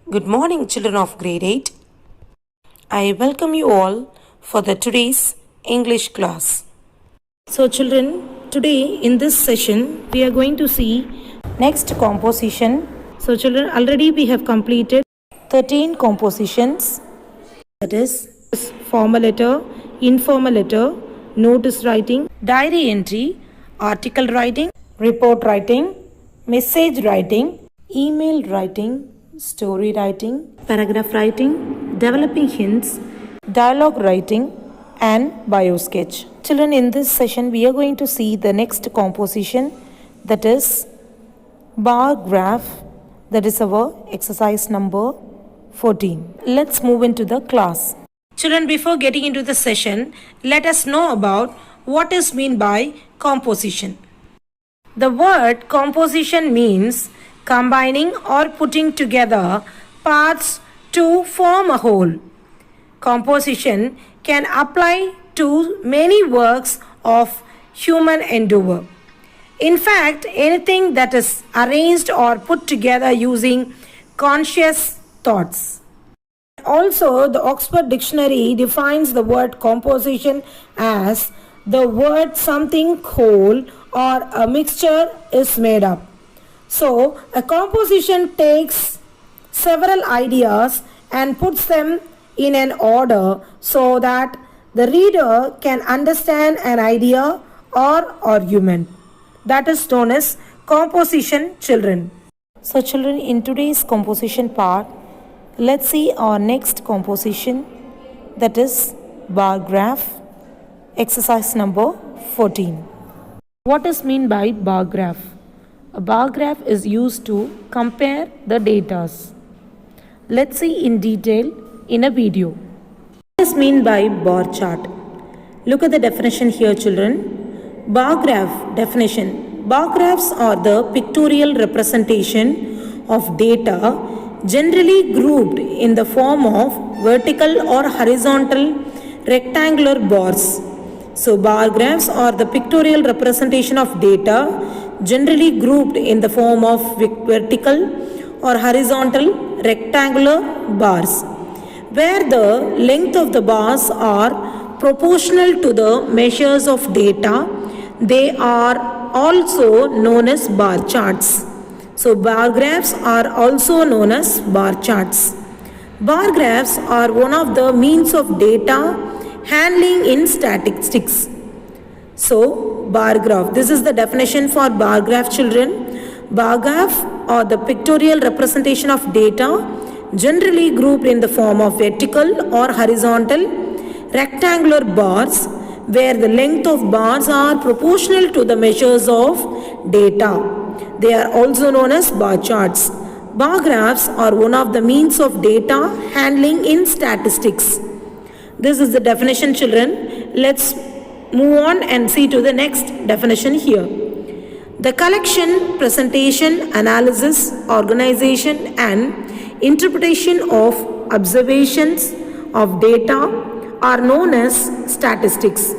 Good morning, children of grade 8. I welcome you all for the today's English class. So children, today in this session we are going to see next composition. So children, already we have completed 13 compositions, that is formal letter, informal letter, notice writing, diary entry, article writing, report writing, message writing, email writing, story writing, paragraph writing, developing hints, dialogue writing, and bio sketch. Children, in this session we are going to see the next composition, that is bar graph, that is our exercise number 14. Let's move into the class. Children, before getting into the session, let us know about what is meant by composition. The word composition means combining or putting together parts to form a whole. Composition can apply to many works of human endeavor. In fact, anything that is arranged or put together using conscious thoughts. Also, the Oxford Dictionary defines the word composition as the word something whole or a mixture is made up. So, a composition takes several ideas and puts them in an order so that the reader can understand an idea or argument. That is known as composition, children. So, children, in today's composition part, let's see our next composition, that is bar graph, exercise number 14. What is meant by bar graph? A bar graph is used to compare the data. Let's see in detail in a video. What is meant by bar chart? Look at the definition here, children. Bar graph definition. Bar graphs are the pictorial representation of data generally grouped in the form of vertical or horizontal rectangular bars. So bar graphs are the pictorial representation of data generally grouped in the form of vertical or horizontal rectangular bars, where the length of the bars are proportional to the measures of data. They are also known as bar charts. So bar graphs are also known as bar charts. Bar graphs are one of the means of data handling in statistics. So, bar graph. This is the definition for bar graph, children. Bar graph are the pictorial representation of data generally grouped in the form of vertical or horizontal rectangular bars, where the length of bars are proportional to the measures of data. They are also known as bar charts. Bar graphs are one of the means of data handling in statistics. This is the definition, children. Let's move on and see to the next definition here. The collection, presentation, analysis, organization and interpretation of observations of data are known as statistics.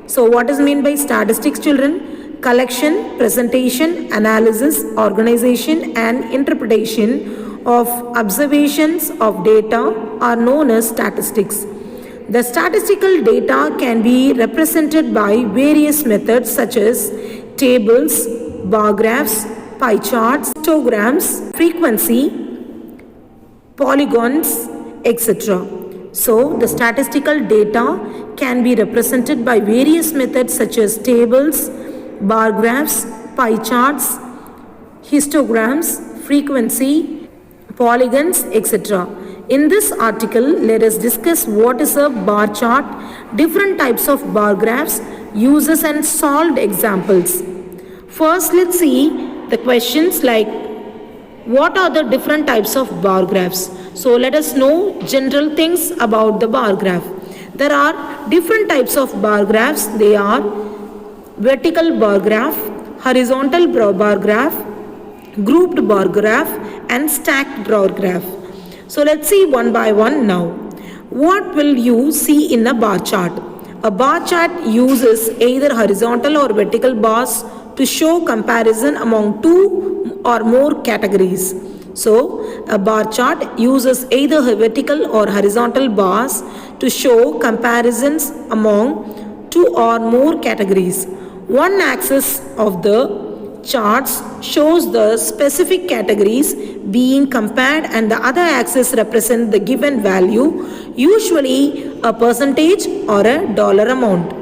So what is meant by statistics, children? Collection, presentation, analysis, organization and interpretation of observations of data are known as statistics. The statistical data can be represented by various methods such as tables, bar graphs, pie charts, histograms, frequency, polygons, etc. So, the statistical data can be represented by various methods such as tables, bar graphs, pie charts, histograms, frequency, polygons, etc. In this article, let us discuss what is a bar chart, different types of bar graphs, uses and solved examples. First, let's see the questions like what are the different types of bar graphs. So, let us know general things about the bar graph. There are different types of bar graphs. They are vertical bar graph, horizontal bar graph, grouped bar graph and stacked bar graph. So let's see one by one now. What will you see in a bar chart? A bar chart uses either horizontal or vertical bars to show comparison among two or more categories. So a bar chart uses either vertical or horizontal bars to show comparisons among two or more categories. One axis of the charts shows the specific categories being compared and the other axis represents the given value, usually a percentage or a dollar amount.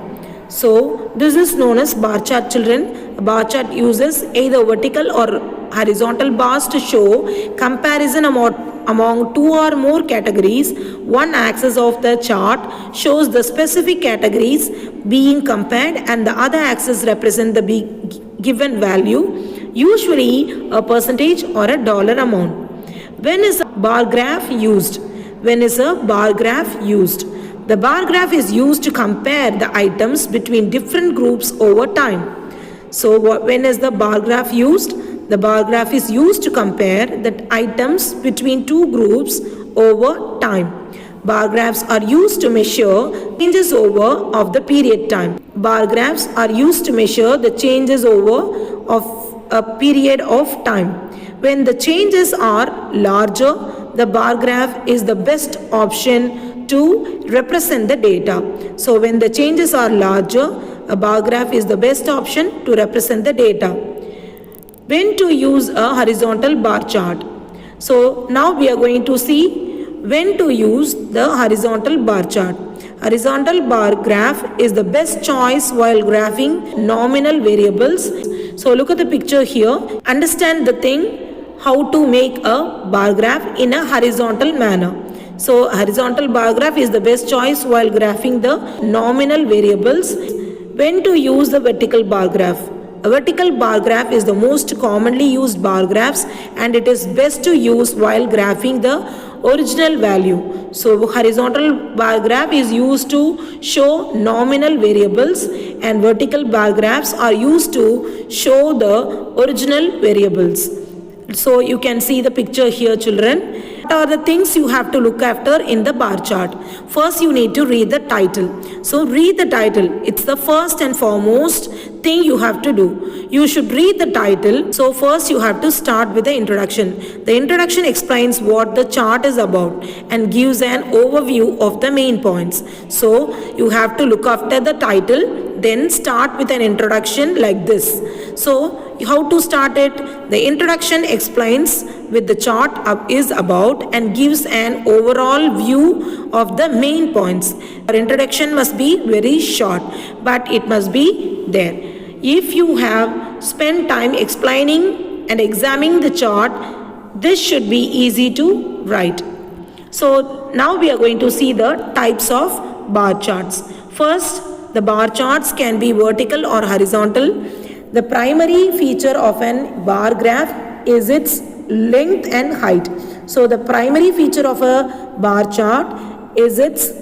So this is known as bar chart, children. A bar chart uses either vertical or horizontal bars to show comparison among two or more categories. One axis of the chart shows the specific categories being compared and the other axis represents the given value, usually a percentage or a dollar amount. When is a bar graph used? When is a bar graph used? The bar graph is used to compare the items between different groups over time. So when is the bar graph used? The bar graph is used to compare the items between two groups over time. Bar graphs are used to measure changes over of the period time. Bar graphs are used to measure the changes over of a period of time. When the changes are larger, the bar graph is the best option to represent the data. So when the changes are larger, a bar graph is the best option to represent the data. When to use a horizontal bar chart? So now we are going to see when to use the horizontal bar chart. Horizontal bar graph is the best choice while graphing nominal variables. So look at the picture here. Understand the thing how to make a bar graph in a horizontal manner. So horizontal bar graph is the best choice while graphing the nominal variables. When to use the vertical bar graph? A vertical bar graph is the most commonly used bar graphs and it is best to use while graphing the original value. So horizontal bar graph is used to show nominal variables and vertical bar graphs are used to show the original variables. So you can see the picture here, children. What are the things you have to look after in the bar chart? First, you need to read the title. So read the title. It's the first and foremost thing you have to do. You should read the title. So first you have to start with the introduction. The introduction explains what the chart is about and gives an overview of the main points. So you have to look after the title, then start with an introduction like this. So how to start it? The introduction explains with the chart is about and gives an overall view of the main points. Our introduction must be very short, but it must be there. If you have spent time explaining and examining the chart, this should be easy to write. So now we are going to see the types of bar charts. First, the bar charts can be vertical or horizontal. The primary feature of an bar graph is its length and height. So the primary feature of a bar chart is its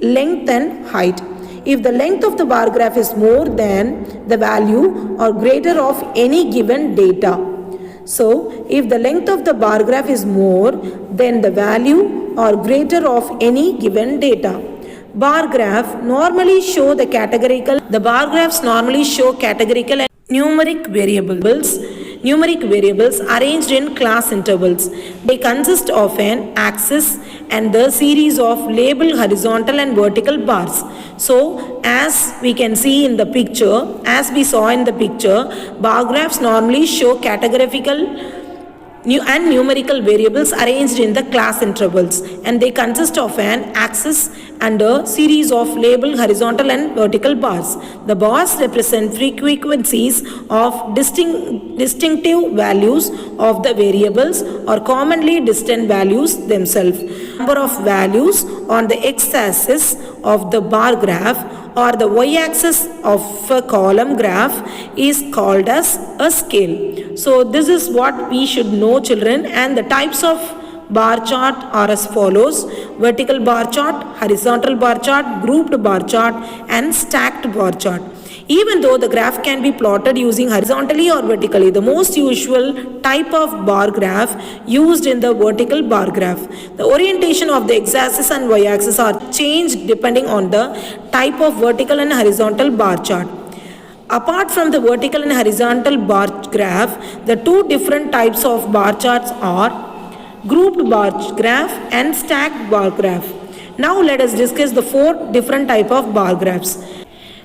length and height. If the length of the bar graph is more than the value or greater of any given data. So if the length of the bar graph is more than the value or greater of any given data. Bar graphs normally show categorical and numeric variables arranged in class intervals. They consist of an axis and the series of labeled horizontal and vertical bars. So as we can see in the picture, bar graphs normally show categorical and numerical variables arranged in the class intervals and they consist of an axis and a series of labeled horizontal and vertical bars. The bars represent frequencies of distinctive values of the variables or commonly distant values themselves. Number of values on the x-axis of the bar graph or the y-axis of a column graph is called as a scale. So this is what we should know, children, and the types of bar chart are as follows: vertical bar chart, horizontal bar chart, grouped bar chart and stacked bar chart. Even though the graph can be plotted using horizontally or vertically, the most usual type of bar graph used in the vertical bar graph. The orientation of the x-axis and y-axis are changed depending on the type of vertical and horizontal bar chart. Apart from the vertical and horizontal bar graph, the two different types of bar charts are grouped bar graph and stacked bar graph. Now let us discuss the four different type of bar graphs.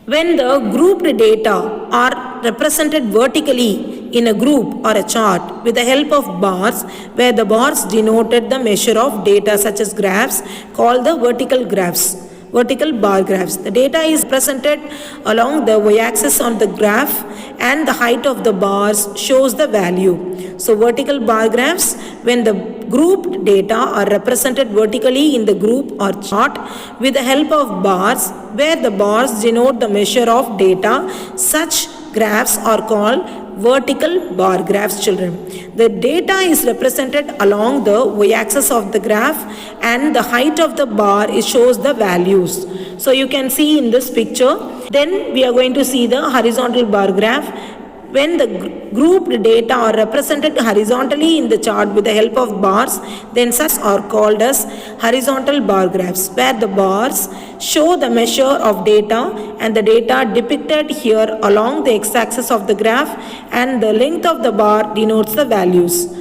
When the grouped data are represented vertically in a group or a chart with the help of bars, where the bars denoted the measure of data such as graphs called the vertical bar graphs. The data is presented along the y-axis on the graph and the height of the bars shows the value. So vertical bar graphs, when the grouped data are represented vertically in the group or chart with the help of bars, where the bars denote the measure of data, such graphs are called vertical bar graphs, children. The data is represented along the y-axis of the graph and the height of the bar shows the values. So you can see in this picture. Then we are going to see the horizontal bar graph. When the grouped data are represented horizontally in the chart with the help of bars, then such are called as horizontal bar graphs, where the bars show the measure of data and the data depicted here along the x-axis of the graph and the length of the bar denotes the values.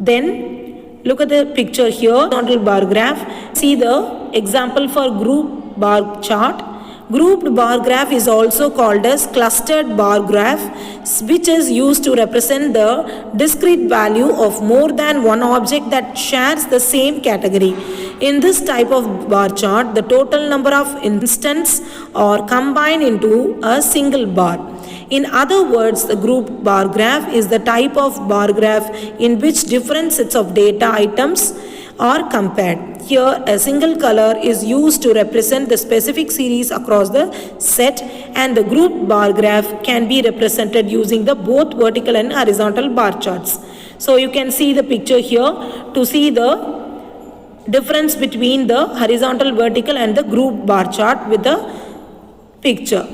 Then look at the picture here, horizontal bar graph. See the example for group bar chart. Grouped bar graph is also called as clustered bar graph, which is used to represent the discrete value of more than one object that shares the same category. In this type of bar chart, the total number of instances are combined into a single bar. In other words, the grouped bar graph is the type of bar graph in which different sets of data items are compared. Here, a single color is used to represent the specific series across the set, and the grouped bar graph can be represented using the both vertical and horizontal bar charts. So you can see the picture here to see the difference between the horizontal, vertical and the grouped bar chart with the picture.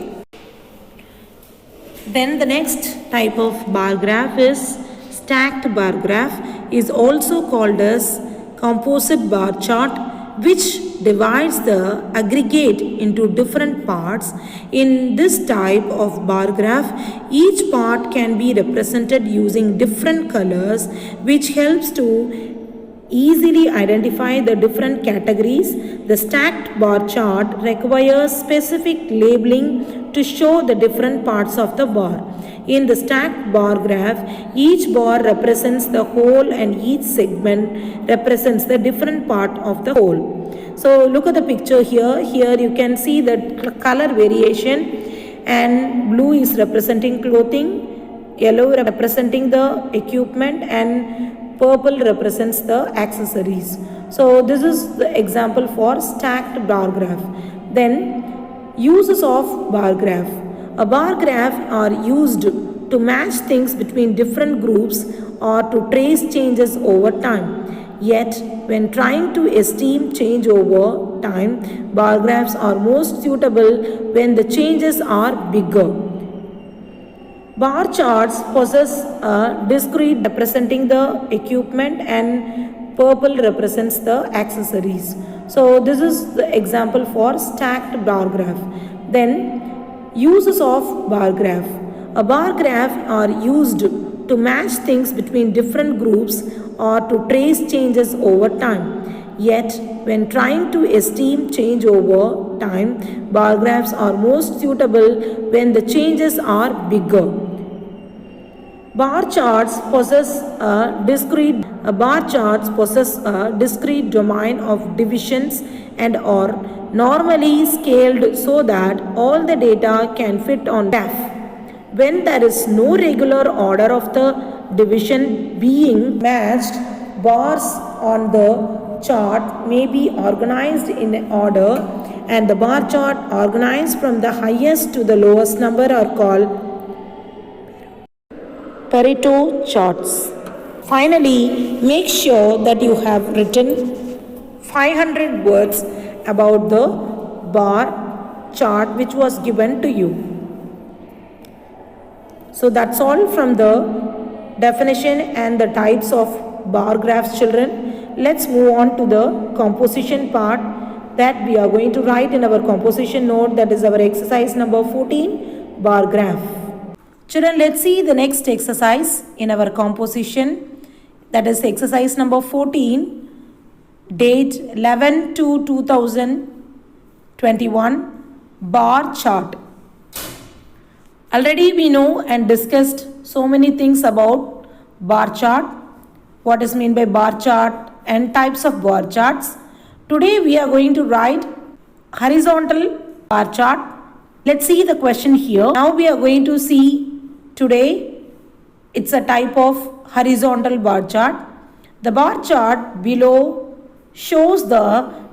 Then the next type of bar graph is stacked bar graph, is also called as composite bar chart, which divides the aggregate into different parts. In this type of bar graph, each part can be represented using different colors, which helps to easily identify the different categories. The stacked bar chart requires specific labeling to show the different parts of the bar. In the stacked bar graph, each bar represents the whole and each segment represents the different part of the whole. So look at the picture here. Here you can see the color variation, and blue is representing clothing, yellow representing the equipment, and purple represents the accessories. So this is the example for stacked bar graph. Then uses of bar graph. A bar graph are used to match things between different groups or to trace changes over time. Yet, when trying to estimate change over time, bar graphs are most suitable when the changes are bigger. Bar charts possess a discrete representing the equipment, and purple represents the accessories. So this is the example for stacked bar graph. Then uses of bar graph. A bar graph are used to match things between different groups or to trace changes over time. Yet, when trying to estimate change over time, bar graphs are most suitable when the changes are bigger. Bar charts possess a discrete domain of divisions and are normally scaled so that all the data can fit on graph. When there is no regular order of the division being matched, bars on the chart may be organized in order, and the bar chart organized from the highest to the lowest number are called Pareto charts. Finally, make sure that you have written 500 words about the bar chart which was given to you. So that's all from the definition and the types of bar graphs, children. Let's move on to the composition part that we are going to write in our composition note, that is our exercise number 14, bar graph. Children, let's see the next exercise in our composition. That is exercise number 14, date 11/2/2021, bar chart. Already we know and discussed so many things about bar chart, what is meant by bar chart and types of bar charts. Today we are going to write horizontal bar chart. Let's see the question here. Now we are going to see today it's a type of horizontal bar chart. The bar chart below shows the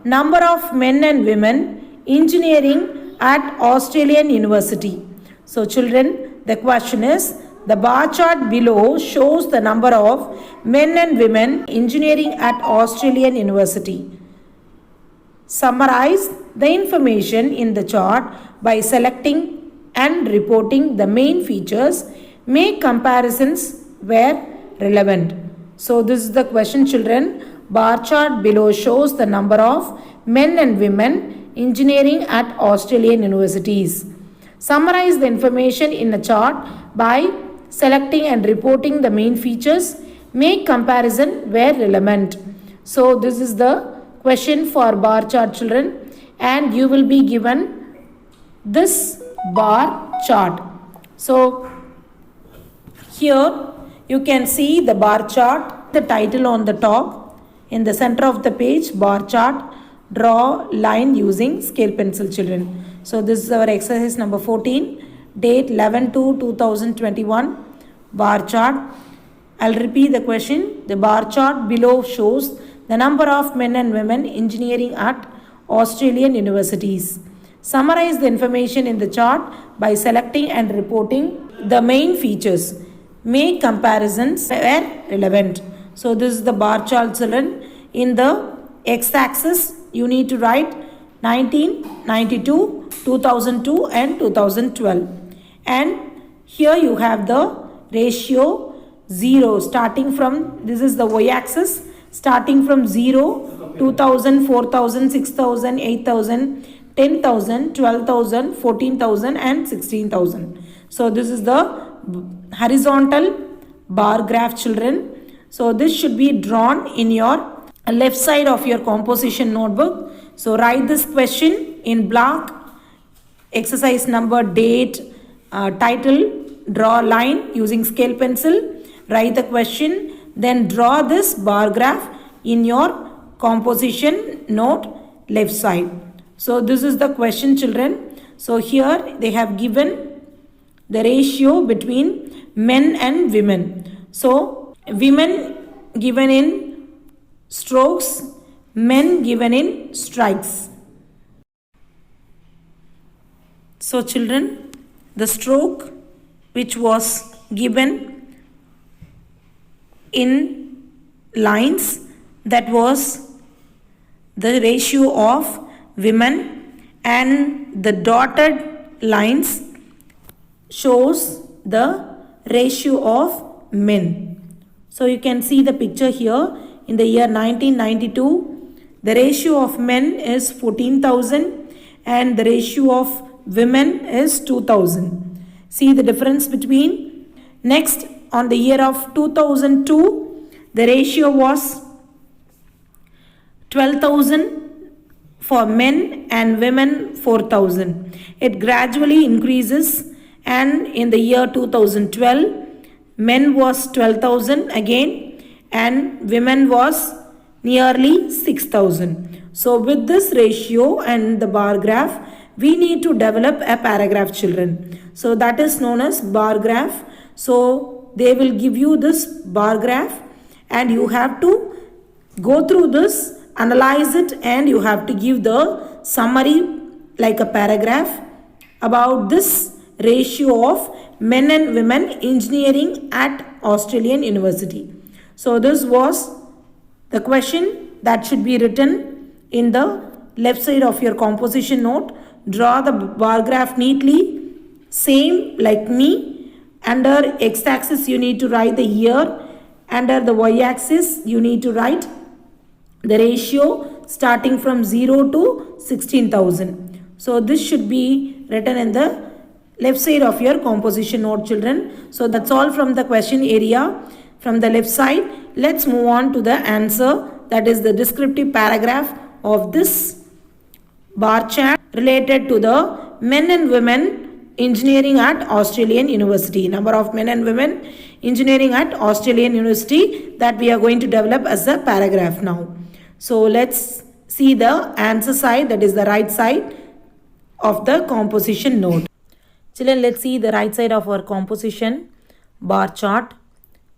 number of men and women engineering at Australian University. So children, the question is, the bar chart below shows the number of men and women engineering at Australian University. Summarize the information in the chart by selecting and reporting the main features. Make comparisons where relevant. So this is the question, children. Bar chart below shows the number of men and women engineering at Australian universities. Summarize the information in the chart by selecting and reporting the main features. Make comparison where relevant. So this is the question for bar chart, children, and you will be given this bar chart. So here you can see the bar chart, the title on the top. In the center of the page, bar chart, draw line using scale pencil, children. So this is our exercise number 14, date 11/2/2021, bar chart. I'll repeat the question. The bar chart below shows the number of men and women engineering at Australian universities. Summarize the information in the chart by selecting and reporting the main features. Make comparisons where relevant. So this is the bar chart, children. In the x-axis, you need to write 1992, 2002 and 2012. And here you have the ratio 0 starting from, this is the y-axis, starting from 0, 2000, 4000, 6000, 8000, 10,000, 12,000, 14,000 and 16,000. So this is the horizontal bar graph, children. So this should be drawn in your left side of your composition notebook. So write this question in block, exercise number, date, title, draw line using scale pencil, write the question, then draw this bar graph in your composition note left side. So this is the question, children. So here they have given the ratio between men and women. So women given in strokes, men given in strikes. So children, the stroke which was given in lines, that was the ratio of women, and the dotted lines shows the ratio of men. So you can see the picture here. In the year 1992, the ratio of men is 14,000 and the ratio of women is 2,000. See the difference between. Next, on the year of 2002, the ratio was 12,000 for men and women 4,000. It gradually increases, and in the year 2012, men was 12,000 again and women was nearly 6,000. So with this ratio and the bar graph, we need to develop a paragraph, children. So that is known as bar graph. So they will give you this bar graph and you have to go through this, analyze it, and you have to give the summary like a paragraph about this ratio of men and women engineering at Australian University. So this was the question that should be written in the left side of your composition note. Draw the bar graph neatly, same like me. Under x-axis you need to write the year. Under the y-axis you need to write the ratio starting from 0 to 16,000. So this should be written in the left side of your composition note, children. So that's all from the question area from the left side. Let's move on to the answer, that is the descriptive paragraph of this bar chart related to the men and women engineering at Australian University. Number of men and women engineering at Australian University, that we are going to develop as a paragraph now. So let's see the answer side, that is the right side of the composition note. Children, let's see the right side of our composition bar chart.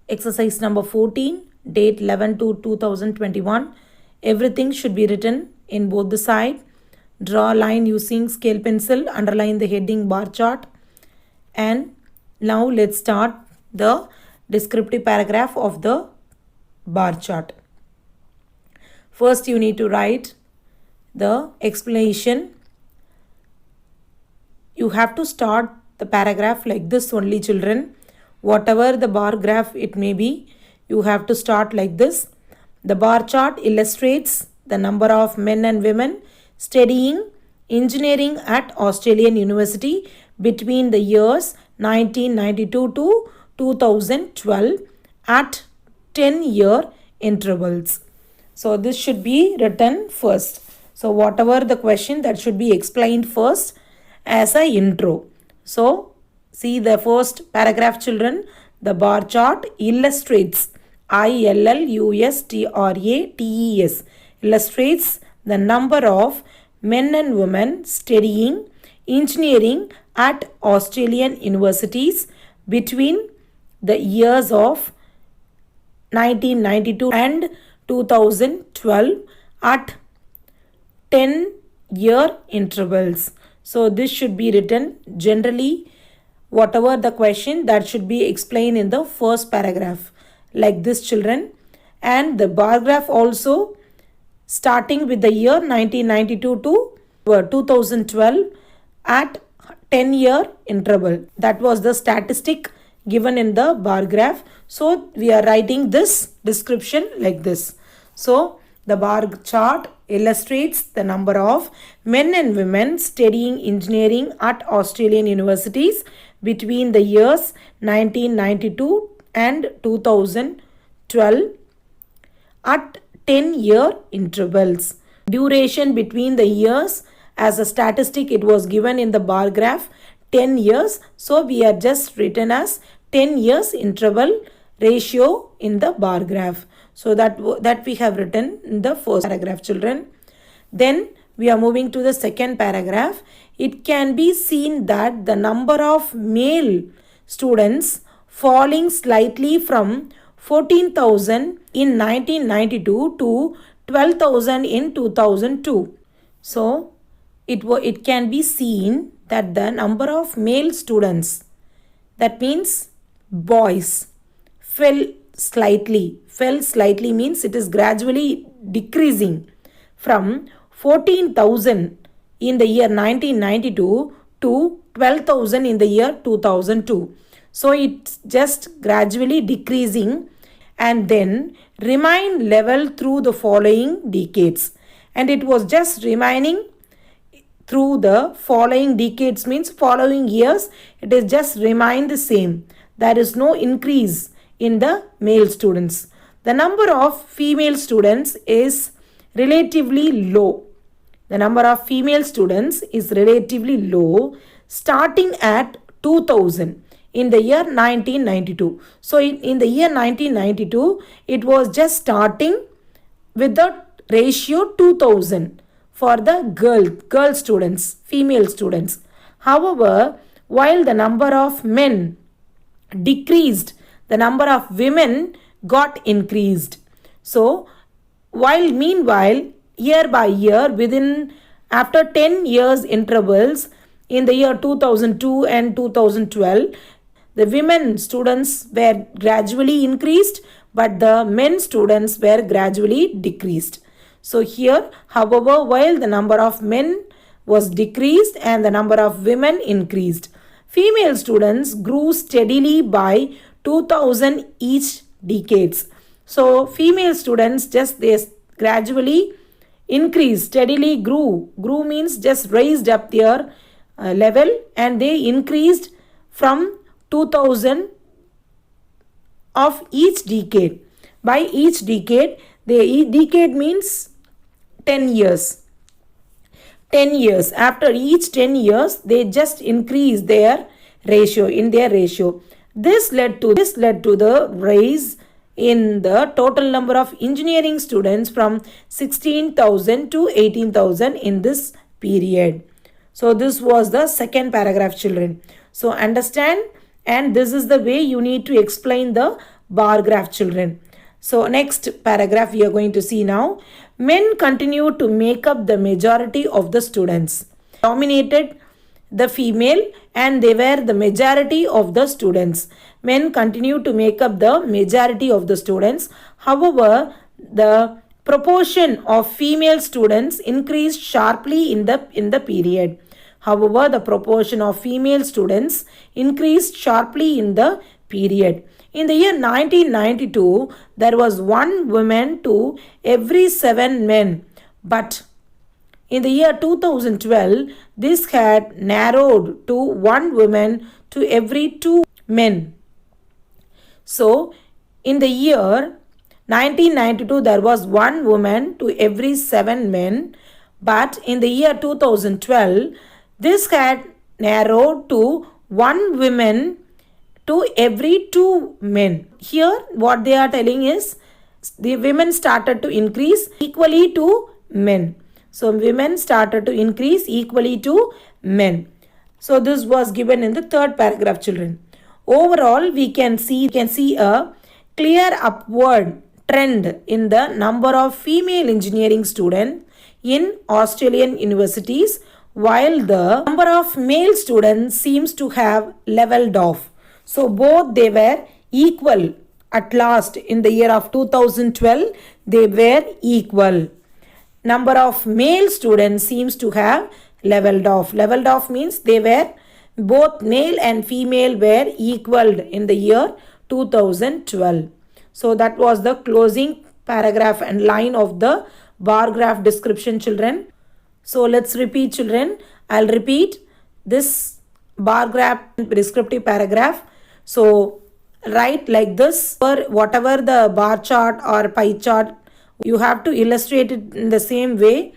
Exercise number 14, date 11/2/2021. Everything should be written in both the side. Draw a line using scale pencil, underline the heading bar chart. And now let's start the descriptive paragraph of the bar chart. First, you need to write the explanation. You have to start the paragraph like this only, children. Whatever the bar graph it may be, you have to start like this. The bar chart illustrates the number of men and women studying engineering at Australian University between the years 1992 to 2012 at 10-year intervals. So this should be written first. So whatever the question, that should be explained first as a intro. So see the first paragraph, children. The bar chart illustrates, illustrates, illustrates the number of men and women studying engineering at Australian universities between the years of 1992 and 2012 at 10-year intervals. So this should be written generally. Whatever the question, that should be explained in the first paragraph like this, children. And the bar graph also starting with the year 1992 to 2012 at 10-year interval. That was the statistic given in the bar graph. So we are writing this description like this. So the bar chart illustrates the number of men and women studying engineering at Australian universities between the years 1992 and 2012 at 10-year intervals. Duration between the years, as a statistic it was given in the bar graph 10 years. So we are just written as 10 years interval ratio in the bar graph. So that we have written in the first paragraph, children. Then we are moving to the second paragraph. It can be seen that the number of male students falling slightly from 14,000 in 1992 to 12,000 in 2002. So it can be seen that the number of male students, that means boys, fell slightly means it is gradually decreasing from 14,000 in the year 1992 to 12,000 in the year 2002. So it's just gradually decreasing and then remain level through the following decades. And it was just remaining through the following decades, means following years, it is just remain the same. There is no increase in the male students. The number of female students is relatively low. The number of female students is relatively low, starting at 2000 in the year 1992. So in the year 1992, it was just starting with the ratio 2000 for the girl students, female students. However, while the number of men decreased, the number of women got increased. So meanwhile, year by year, after 10 years intervals, in the year 2002 and 2012, the women students were gradually increased, but the men students were gradually decreased. So here, however, while the number of men was decreased and the number of women increased, female students grew steadily by 2000 each decades. So female students they gradually increased, steadily grew. Grew means just raised up their level, and they increased from 2000 of each decade. By each decade, decade means 10 years. 10 years. After each 10 years, they just increase their ratio. This led to the rise in the total number of engineering students from 16,000 to 18,000 in this period. So this was the second paragraph, children. So understand, and this is the way you need to explain the bar graph, children. So next paragraph we are going to see now. Men continued to make up the majority of the students. Dominated the female, and they were the majority of the students. Men continued to make up the majority of the students. However, the proportion of female students increased sharply in the period. However, the proportion of female students increased sharply in the period. In the year 1992, there was one woman to every 7 men. But in the year 2012, this had narrowed to one woman to every 2 men. So, in the year 1992, there was one woman to every 7 men. But in the year 2012, this had narrowed to one woman to every 2 men. Here, what they are telling is the women started to increase equally to men. So, women started to increase equally to men. So, this was given in the third paragraph, children. Overall, we can see a clear upward trend in the number of female engineering students in Australian universities, while the number of male students seems to have leveled off. So both they were equal at last. In the year of 2012, they were equal. Number of male students seems to have leveled off. Leveled off means they were both male and female were equaled in the year 2012. So that was the closing paragraph and line of the bar graph description, children. So let's repeat, children. I'll repeat this bar graph descriptive paragraph. So write like this. For whatever the bar chart or pie chart, you have to illustrate it in the same way.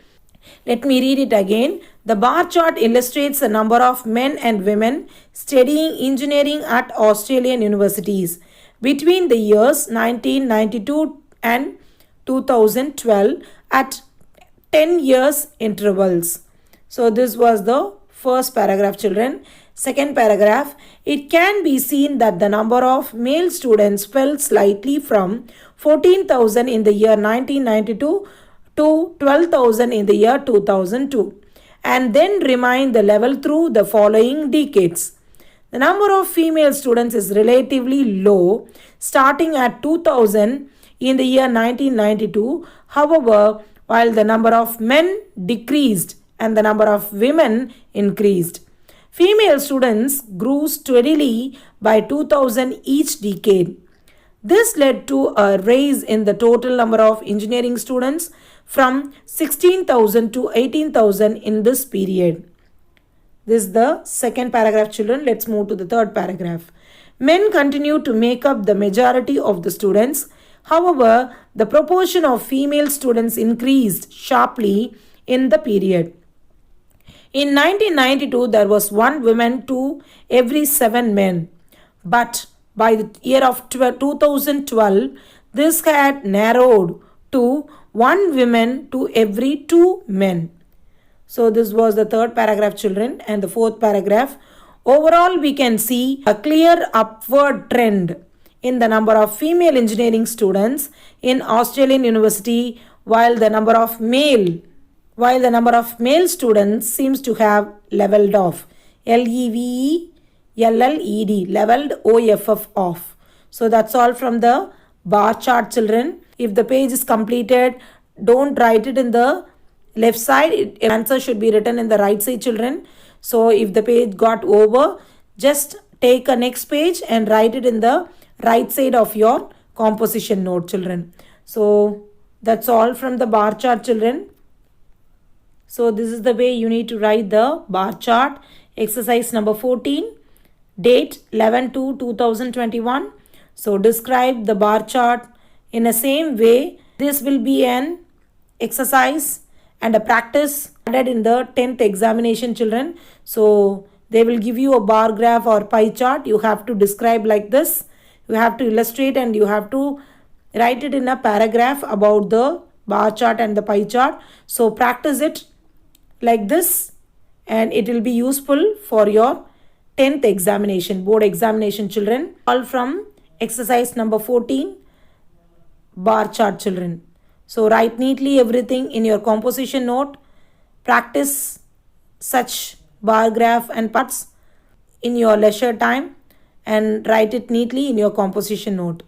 Let me read it again. The bar chart illustrates the number of men and women studying engineering at Australian universities between the years 1992 and 2012 at 10 years intervals. So this was the first paragraph, children. Second paragraph, it can be seen that the number of male students fell slightly from 14,000 in the year 1992 to 12,000 in the year 2002, and then remained the level through the following decades. The number of female students is relatively low, starting at 2,000 in the year 1992. However, while the number of men decreased and the number of women increased. Female students grew steadily by 2,000 each decade. This led to a rise in the total number of engineering students from 16,000 to 18,000 in this period. This is the second paragraph, children. Let's move to the third paragraph. Men continue to make up the majority of the students. However, the proportion of female students increased sharply in the period. In 1992, there was one woman to every 7 men. But by the year of 2012, this had narrowed to one woman to every 2 men. So this was the third paragraph, children. And the fourth paragraph. Overall, we can see a clear upward trend in the number of female engineering students in Australian university, while the number of male students seems to have leveled off. L-E-V-E-L-L-E-D, leveled, O-F-F, off. So that's all from the bar chart, children. If the page is completed, don't write it in the left side. Answer should be written in the right side, children. So if the page got over, just take a next page and write it in the right side of your composition note, children. So that's all from the bar chart, children. So this is the way you need to write the bar chart Exercise number 14, date 11/2/2021. So describe the bar chart in the same way. This will be an exercise and a practice added in the 10th examination, children. So they will give you a bar graph or pie chart. You have to describe like this. You have to illustrate and you have to write it in a paragraph about the bar chart and the pie chart. So practice it like this and it will be useful for your 10th examination, board examination, children. All from exercise number 14, bar chart, children. So write neatly everything in your composition note. Practice such bar graph and parts in your leisure time and write it neatly in your composition note.